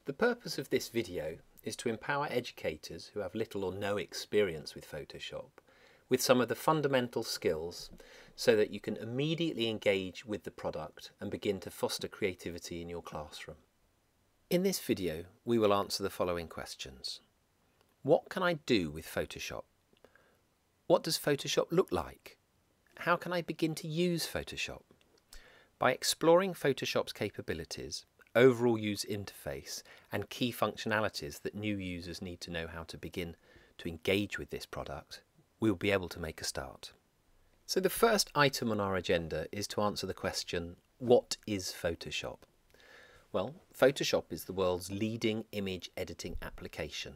The purpose of this video is to empower educators who have little or no experience with Photoshop with some of the fundamental skills so that you can immediately engage with the product and begin to foster creativity in your classroom. In this video, we will answer the following questions. What can I do with Photoshop? What does Photoshop look like? How can I begin to use Photoshop? By exploring Photoshop's capabilities, overall user interface and key functionalities that new users need to know how to begin to engage with this product, we will be able to make a start. So the first item on our agenda is to answer the question, what is Photoshop? Well, Photoshop is the world's leading image editing application.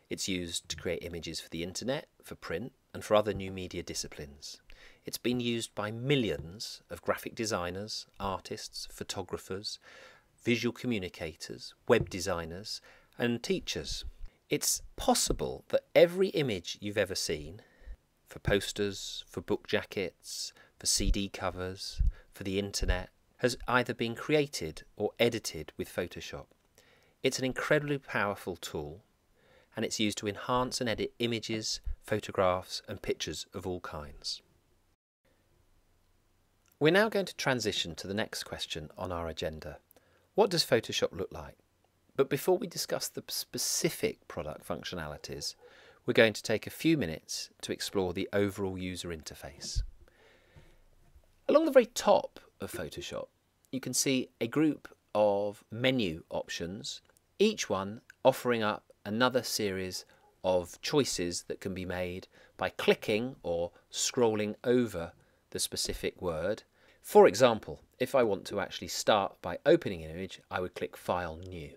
It's used to create images for the internet, for print, and for other new media disciplines. It's been used by millions of graphic designers, artists, photographers, visual communicators, web designers, and teachers. It's possible that every image you've ever seen, for posters, for book jackets, for CD covers, for the internet, has either been created or edited with Photoshop. It's an incredibly powerful tool, and it's used to enhance and edit images, photographs, and pictures of all kinds. We're now going to transition to the next question on our agenda. What does Photoshop look like? But before we discuss the specific product functionalities, we're going to take a few minutes to explore the overall user interface. Along the very top of Photoshop, you can see a group of menu options, each one offering up another series of choices that can be made by clicking or scrolling over the specific word. For example, if I want to actually start by opening an image, I would click File, New.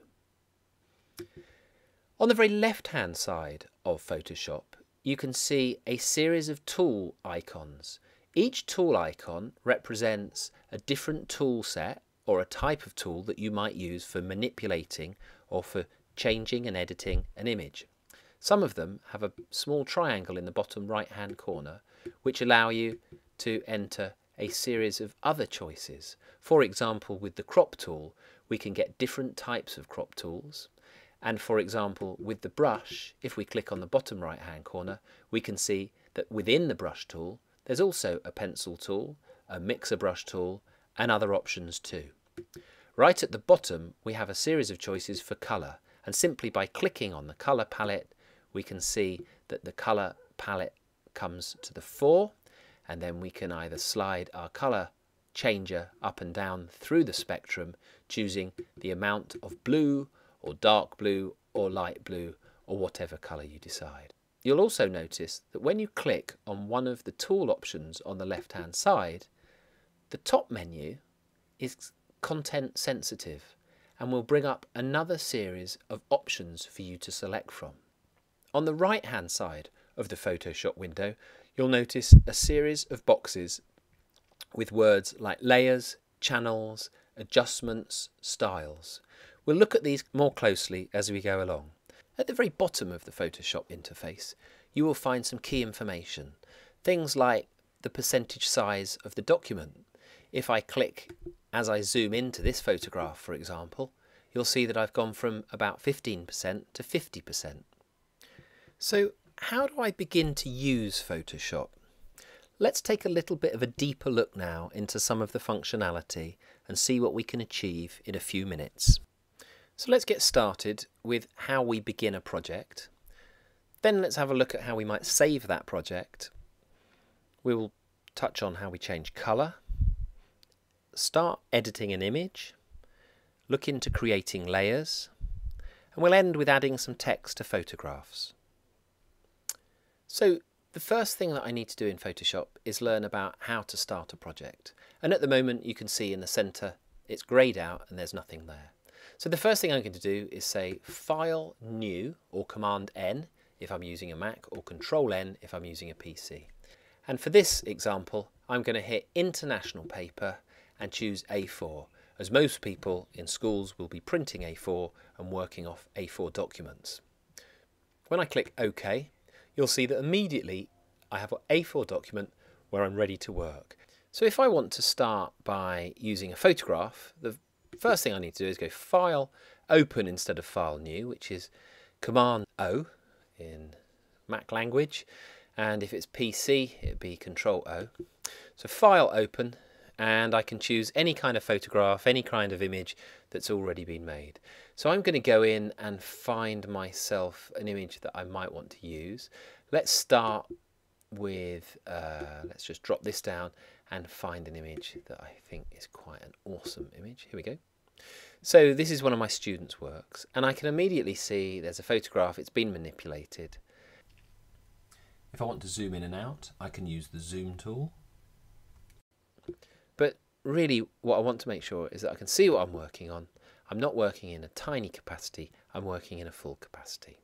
On the very left-hand side of Photoshop, you can see a series of tool icons. Each tool icon represents a different tool set or a type of tool that you might use for manipulating or for changing and editing an image. Some of them have a small triangle in the bottom right-hand corner which allow you to enter a series of other choices. For example, with the crop tool, we can get different types of crop tools. And for example, with the brush, if we click on the bottom right-hand corner, we can see that within the brush tool, there's also a pencil tool, a mixer brush tool, and other options too. Right at the bottom, we have a series of choices for colour, and simply by clicking on the colour palette, we can see that the colour palette comes to the fore, and then we can either slide our colour changer up and down through the spectrum, choosing the amount of blue or dark blue or light blue or whatever colour you decide. You'll also notice that when you click on one of the tool options on the left hand side, the top menu is content sensitive and will bring up another series of options for you to select from. On the right hand side of the Photoshop window, you'll notice a series of boxes with words like layers, channels, adjustments, styles. We'll look at these more closely as we go along. At the very bottom of the Photoshop interface, you will find some key information. Things like the percentage size of the document. If I click as I zoom into this photograph, for example, you'll see that I've gone from about 15% to 50%. So how do I begin to use Photoshop? Let's take a little bit of a deeper look now into some of the functionality and see what we can achieve in a few minutes. So let's get started with how we begin a project. Then let's have a look at how we might save that project. We will touch on how we change colour, start editing an image, look into creating layers, and we'll end with adding some text to photographs. So the first thing that I need to do in Photoshop is learn about how to start a project. And at the moment you can see in the centre it's greyed out and there's nothing there. So the first thing I'm going to do is say File, New, or Command N if I'm using a Mac, or Control N if I'm using a PC. And for this example, I'm going to hit International Paper and choose A4, as most people in schools will be printing A4 and working off A4 documents. When I click OK, you'll see that immediately I have an A4 document where I'm ready to work. So if I want to start by using a photograph, the first thing I need to do is go File open instead of file new, which is Command O in Mac language, and if it's PC it'd be Control O. So file open, and I can choose any kind of photograph, any kind of image that's already been made. So I'm going to go in and find myself an image that I might want to use. Let's start with, let's just drop this down and find an image that I think is quite an awesome image. Here we go. So this is one of my students' works, and I can immediately see there's a photograph, it's been manipulated. If I want to zoom in and out, I can use the zoom tool. But really what I want to make sure is that I can see what I'm working on. I'm not working in a tiny capacity, I'm working in a full capacity.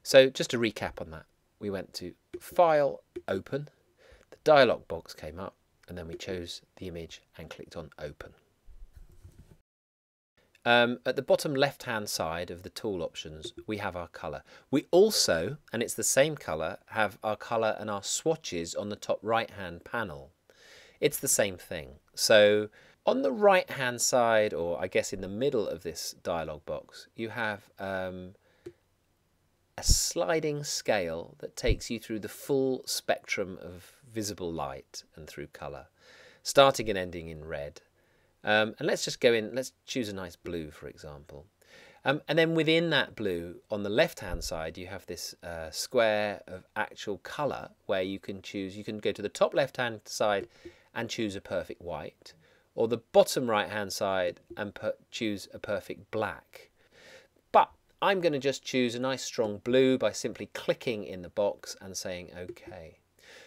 So just to recap on that, we went to File, Open, the dialog box came up, and then we chose the image and clicked on Open. At the bottom left hand side of the tool options we have our colour. We also, and it's the same colour, have our colour and our swatches on the top right hand panel. It's the same thing. So on the right hand side, or I guess in the middle of this dialog box, you have a sliding scale that takes you through the full spectrum of visible light and through colour, starting and ending in red. And let's just go in, let's choose a nice blue, for example. And then within that blue, on the left-hand side, you have this square of actual colour where you can choose, you can go to the top left-hand side and choose a perfect white, or the bottom right-hand side and choose a perfect black. But I'm going to just choose a nice strong blue by simply clicking in the box and saying OK.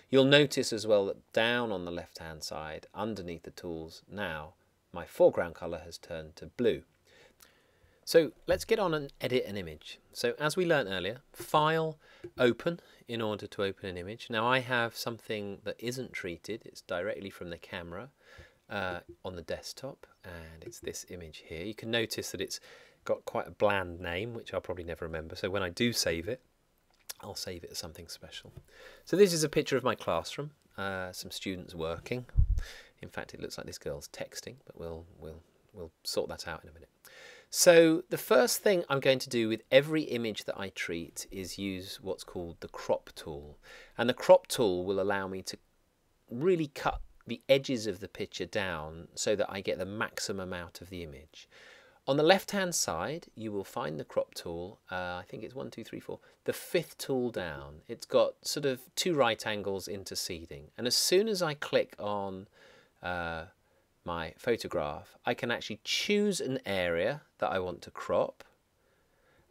You'll notice as well that down on the left-hand side, underneath the tools now, my foreground colour has turned to blue. So let's get on and edit an image. So as we learned earlier, File, Open in order to open an image. Now I have something that isn't treated, it's directly from the camera on the desktop, and it's this image here. You can notice that it's got quite a bland name, which I'll probably never remember. So when I do save it, I'll save it as something special. So this is a picture of my classroom, some students working. In fact, it looks like this girl's texting, but we'll sort that out in a minute. So the first thing I'm going to do with every image that I treat is use what's called the crop tool. And the crop tool will allow me to really cut the edges of the picture down so that I get the maximum out of the image. On the left hand side you will find the crop tool, I think it's 1, 2, 3, 4, the fifth tool down. It's got sort of 2 right angles interceding, and as soon as I click on my photograph, I can actually choose an area that I want to crop,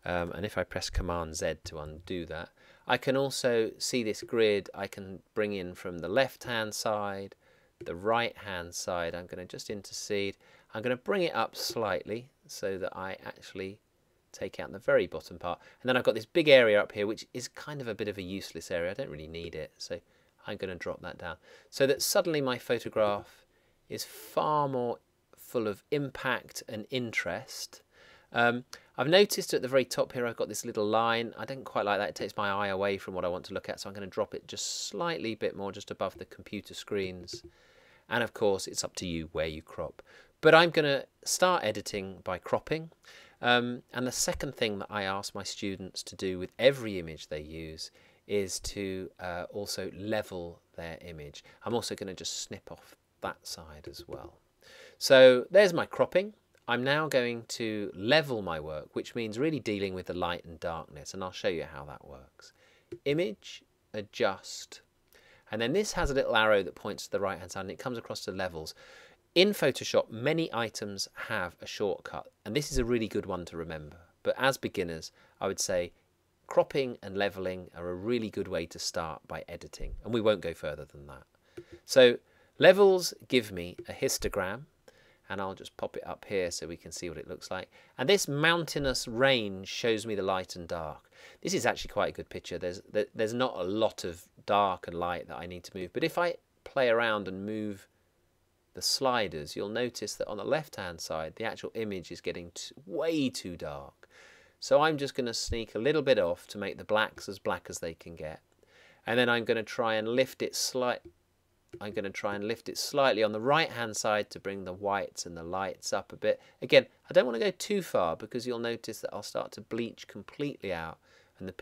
and if I press Command Z to undo that, I can also see this grid. I can bring in from the left hand side, the right hand side. I'm going to just intercede. I'm going to bring it up slightly so that I actually take out the very bottom part, and then I've got this big area up here which is kind of a bit of a useless area. I don't really need it, so I'm going to drop that down so that suddenly my photograph is far more full of impact and interest. I've noticed at the very top here I've got this little line. I don't quite like that. It takes my eye away from what I want to look at, so I'm going to drop it just slightly bit more, just above the computer screens. And of course it's up to you where you crop. But I'm going to start editing by cropping. And the second thing that I ask my students to do with every image they use is to also level their image. I'm also going to just snip off that side as well. So there's my cropping. I'm now going to level my work, which means really dealing with the light and darkness, and I'll show you how that works. Image, adjust, and then this has a little arrow that points to the right hand side and it comes across to levels. In Photoshop, many items have a shortcut, and this is a really good one to remember. But as beginners, I would say cropping and leveling are a really good way to start by editing, and we won't go further than that. So levels give me a histogram, and I'll just pop it up here so we can see what it looks like. And this mountainous range shows me the light and dark. This is actually quite a good picture. There's not a lot of dark and light that I need to move, but if I play around and move the sliders, you'll notice that on the left hand side the actual image is getting way too dark. So I'm just going to sneak a little bit off to make the blacks as black as they can get, and then I'm going to try and lift it I'm going to try and lift it slightly on the right hand side to bring the whites and the lights up a bit. Again, I don't want to go too far because you'll notice that I'll start to bleach completely out and the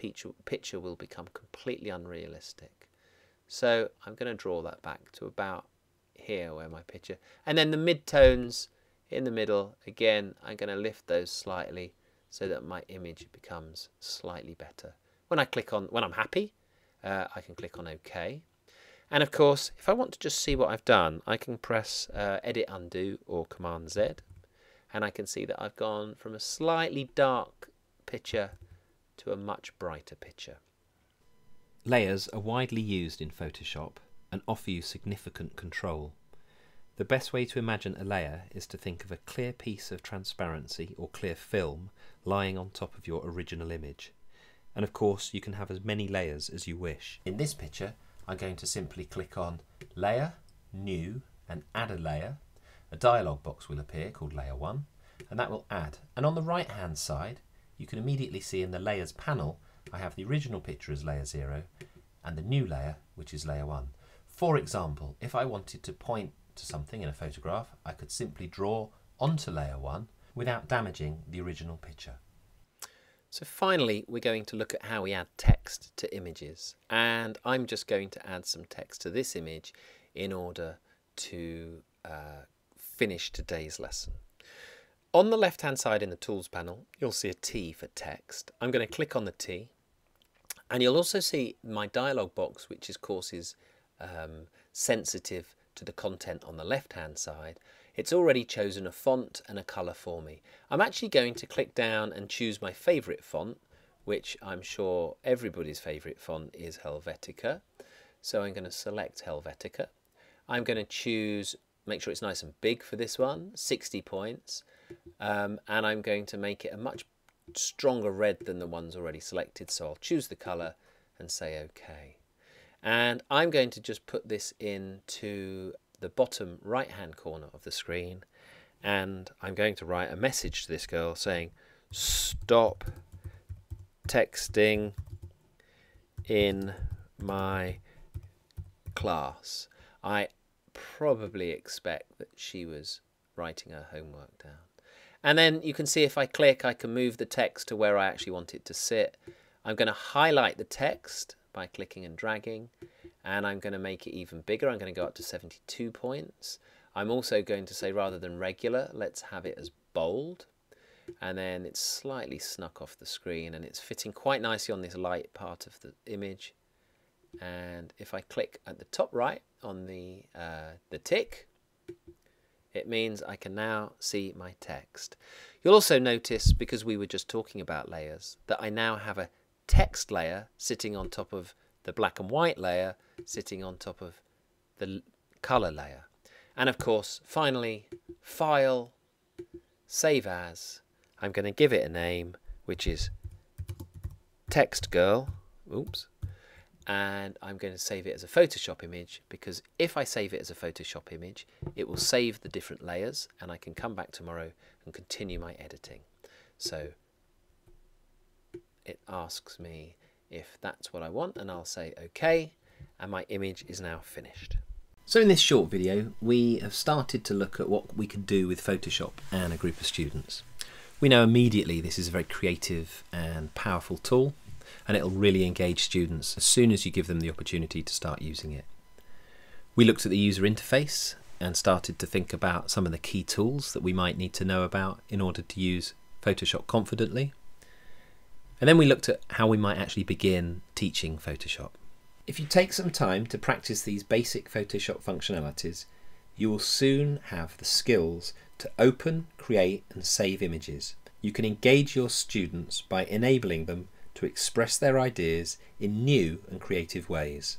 picture will become completely unrealistic. So I'm going to draw that back to about here where my picture, and then the mid-tones in the middle, again, I'm going to lift those slightly so that my image becomes slightly better. When I'm happy, I can click on OK. And of course, if I want to just see what I've done, I can press Edit Undo or Command Z, and I can see that I've gone from a slightly dark picture to a much brighter picture. Layers are widely used in Photoshop and offer you significant control. The best way to imagine a layer is to think of a clear piece of transparency or clear film lying on top of your original image. And of course, you can have as many layers as you wish. In this picture, I'm going to simply click on Layer, New, and Add a Layer. A dialog box will appear called Layer 1, and that will add. And on the right hand side, you can immediately see in the Layers panel, I have the original picture as Layer 0 and the new layer, which is Layer 1. For example, if I wanted to point to something in a photograph, I could simply draw onto Layer 1 without damaging the original picture. So finally, we're going to look at how we add text to images, and I'm just going to add some text to this image in order to finish today's lesson. On the left hand side in the Tools panel, you'll see a T for text. I'm going to click on the T, and you'll also see my dialog box, which of course is sensitive to the content on the left hand side. It's already chosen a font and a colour for me. I'm actually going to click down and choose my favourite font, which I'm sure everybody's favourite font is Helvetica. So I'm going to select Helvetica. I'm going to choose, make sure it's nice and big for this one, 60 points. And I'm going to make it a much stronger red than the ones already selected. So I'll choose the colour and say OK. And I'm going to just put this into the bottom right hand corner of the screen, and I'm going to write a message to this girl saying, stop texting in my class. I probably expect that she was writing her homework down. And then you can see if I click, I can move the text to where I actually want it to sit. I'm going to highlight the text by clicking and dragging, and I'm going to make it even bigger. I'm going to go up to 72 points. I'm also going to say, rather than regular, let's have it as bold. And then it's slightly snuck off the screen, and it's fitting quite nicely on this light part of the image. And if I click at the top right on the tick, it means I can now see my text. You'll also notice, because we were just talking about layers, that I now have a text layer sitting on top of the black and white layer, sitting on top of the color layer. And of course, finally, File, Save As. I'm going to give it a name, which is Text Girl. Oops. And I'm going to save it as a Photoshop image, because if I save it as a Photoshop image, it will save the different layers, and I can come back tomorrow and continue my editing. So it asks me if that's what I want, and I'll say OK, and my image is now finished. So in this short video, we have started to look at what we can do with Photoshop and a group of students. We know immediately this is a very creative and powerful tool, and it'll really engage students as soon as you give them the opportunity to start using it. We looked at the user interface and started to think about some of the key tools that we might need to know about in order to use Photoshop confidently. And then we looked at how we might actually begin teaching Photoshop. If you take some time to practice these basic Photoshop functionalities, you will soon have the skills to open, create and save images. You can engage your students by enabling them to express their ideas in new and creative ways.